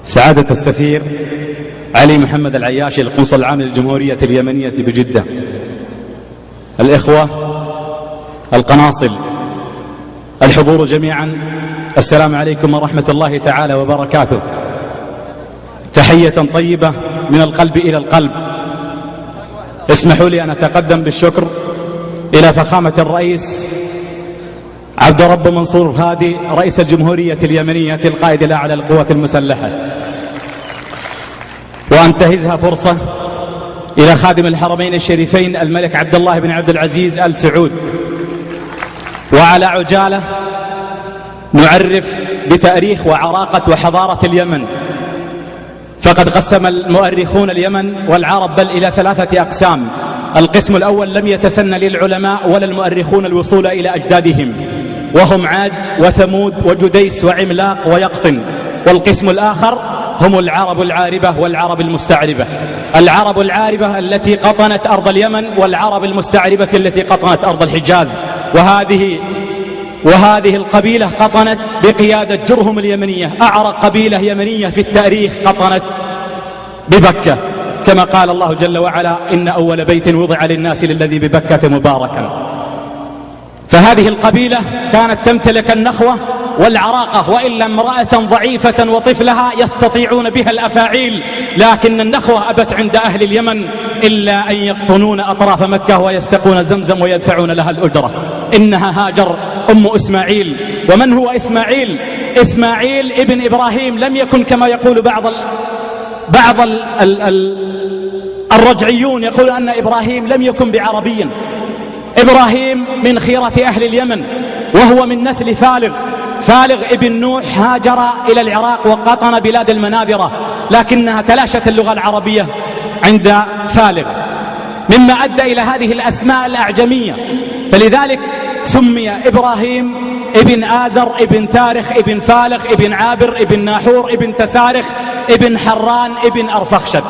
سعادة السفير علي محمد العياشي القنصل العام للجمهورية اليمنية بجدة، الإخوة القناصل، الحضور جميعا، السلام عليكم ورحمة الله تعالى وبركاته. تحية طيبة من القلب إلى القلب. اسمحوا لي أن أتقدم بالشكر إلى فخامة الرئيس عبد رب منصور هادي رئيس الجمهورية اليمنية القائد الأعلى للقوات المسلحة، وأنتهزها فرصة إلى خادم الحرمين الشريفين الملك عبد الله بن عبد العزيز آل سعود، وعلى عجالة نعرف بتاريخ وعراقة وحضارة اليمن. فقد قسم المؤرخون اليمن والعرب بل إلى 3 أقسام. القسم الأول لم يتسنى للعلماء ولا المؤرخون الوصول إلى أجدادهم، وهم عاد وثمود وجديس وعملاق ويقطن. والقسم الآخر هم العرب العاربة والعرب المستعربة. العرب العاربة التي قطنت أرض اليمن، والعرب المستعربة التي قطنت أرض الحجاز. وهذه القبيلة قطنت بقيادة جرهم اليمنية، أعرق قبيلة يمنية في التاريخ قطنت ببكة، كما قال الله جل وعلا: إن أول بيت وضع للناس للذي ببكة مباركا. فهذه القبيلة كانت تمتلك النخوة والعراقة، وإلا امرأة ضعيفة وطفلها يستطيعون بها الأفاعيل، لكن النخوة أبت عند أهل اليمن إلا أن يقطنون أطراف مكة ويستقون زمزم ويدفعون لها الأجرة. إنها هاجر أم إسماعيل. ومن هو إسماعيل؟ إسماعيل ابن إبراهيم. لم يكن كما يقول بعض الرجعيون، يقول أن إبراهيم لم يكن بعربيا. إبراهيم من خيرة أهل اليمن، وهو من نسل فالغ ابن نوح. هاجر إلى العراق وقطن بلاد المنابرة، لكنها تلاشت اللغة العربية عند فالغ، مما أدى إلى هذه الأسماء الأعجمية. فلذلك سمي إبراهيم ابن آزر ابن تارخ ابن فالغ ابن عابر ابن ناحور ابن تسارخ ابن حران ابن أرفخشد.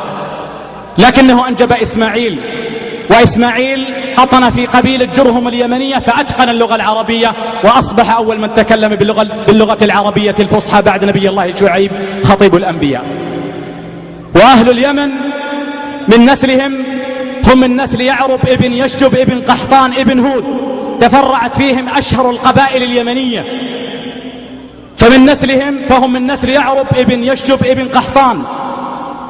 لكنه أنجب إسماعيل، وإسماعيل قطن في قبيلة جرهم اليمنية فأتقن اللغة العربية، وأصبح أول من تكلم باللغة العربية الفصحى بعد نبي الله شعيب خطيب الأنبياء. وأهل اليمن من نسلهم هم من نسل يعرب ابن يشجب ابن قحطان ابن هود، تفرعت فيهم أشهر القبائل اليمنية. فهم من نسل يعرب ابن يشجب ابن قحطان،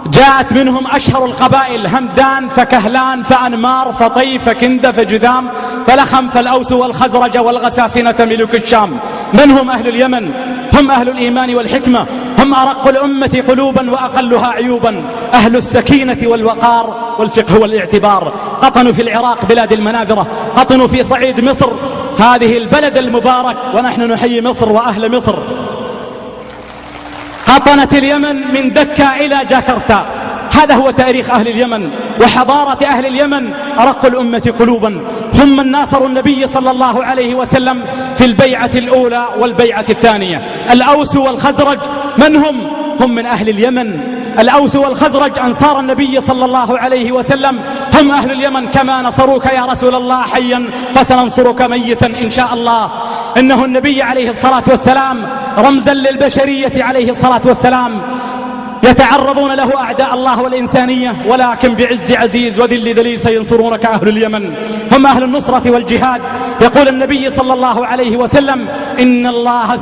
جاءت منهم أشهر القبائل: همدان فكهلان فأنمار فطي فكند فجذام فلخم فالأوس والخزرج والغساسنة ملوك الشام. من هم أهل اليمن؟ هم أهل الإيمان والحكمة، هم أرق الأمة قلوبا وأقلها عيوبا، أهل السكينة والوقار والفقه والاعتبار. قطنوا في العراق بلاد المناذرة، قطنوا في صعيد مصر هذه البلد المبارك، ونحن نحيي مصر وأهل مصر. قطنت اليمن من دكا إلى جاكرتا. هذا هو تاريخ أهل اليمن وحضارة أهل اليمن، أرق الأمة قلوبا. هم من ناصروا النبي صلى الله عليه وسلم في البيعة الأولى والبيعة الثانية. الأوس والخزرج من هم؟ هم من أهل اليمن. الأوس والخزرج أنصار النبي صلى الله عليه وسلم، هم أهل اليمن. كما نصروك يا رسول الله حيا فسننصرك ميتا إن شاء الله. إنه النبي عليه الصلاة والسلام رمزا للبشرية عليه الصلاة والسلام، يتعرضون له أعداء الله والإنسانية، ولكن بعز عزيز وذل ذليل سينصرونك أهل اليمن. هم أهل النصرة والجهاد. يقول النبي صلى الله عليه وسلم: إن الله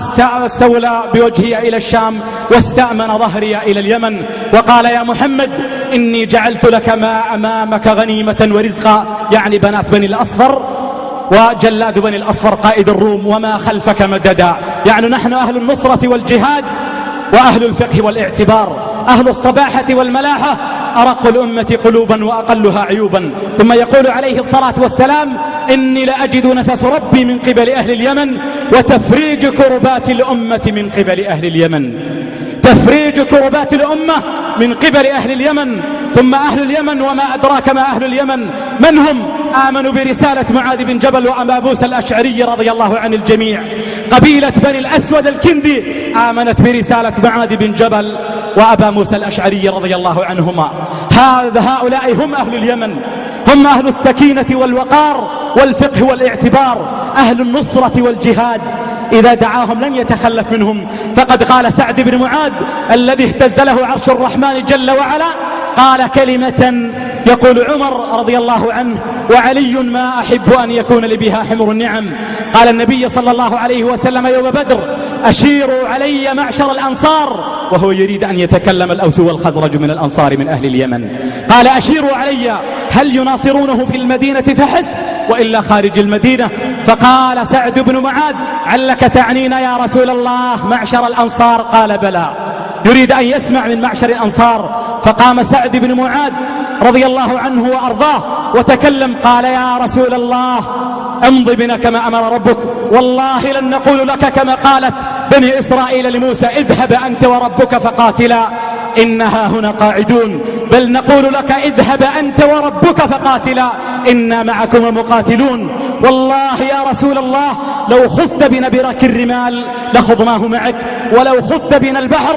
استولى بوجهي إلى الشام واستأمن ظهري إلى اليمن. وقال: يا محمد إني جعلت لك ما أمامك غنيمة ورزقا، يعني بنات بني الأصفر وجلاد بني الأصفر قائد الروم، وما خلفك مددا. يعني نحن أهل النصرة والجهاد وأهل الفقه والاعتبار، أهل الصباحة والملاحة، أرق الأمة قلوبا وأقلها عيوبا. ثم يقول عليه الصلاة والسلام: إني لأجد نفس ربي من قبل أهل اليمن، وتفريج كربات الأمة من قبل أهل اليمن. تفريج كربات الأمة من قبل أهل اليمن. ثم أهل اليمن وما أدراك ما أهل اليمن من هم؟ آمنوا برسالة معاذ بن جبل وأبا موسى الأشعري رضي الله عن الجميع. قبيلة بني الأسود الكندي آمنت برسالة معاذ بن جبل وأبا موسى الأشعري رضي الله عنهما. هؤلاء هم أهل اليمن، هم أهل السكينة والوقار والفقه والاعتبار، أهل النصرة والجهاد، إذا دعاهم لن يتخلف منهم. فقد قال سعد بن معاذ الذي اهتز له عرش الرحمن جل وعلا، قال كلمة يقول عمر رضي الله عنه: وعلي ما أحب أن يكون لي بها حمر النعم. قال النبي صلى الله عليه وسلم يوم بدر: أشيروا علي معشر الأنصار، وهو يريد أن يتكلم الأوس والخزرج من الأنصار من أهل اليمن. قال: أشيروا علي، هل يناصرونه في المدينة فحسب وإلا خارج المدينة؟ فقال سعد بن معاذ: علك تعنينا يا رسول الله معشر الأنصار؟ قال: بلى. يريد أن يسمع من معشر الأنصار. فقام سعد بن معاذ رضي الله عنه وأرضاه وتكلم، قال: يا رسول الله، امض بنا كما أمر ربك، والله لن نقول لك كما قالت بني إسرائيل لموسى: اذهب أنت وربك فقاتلا إنها هنا قاعدون، بل نقول لك: اذهب أنت وربك فقاتلا إنا معكم مقاتلون. والله يا رسول الله لو خذت بنا برك الرمال لخضناه معك، ولو خذت بنا البحر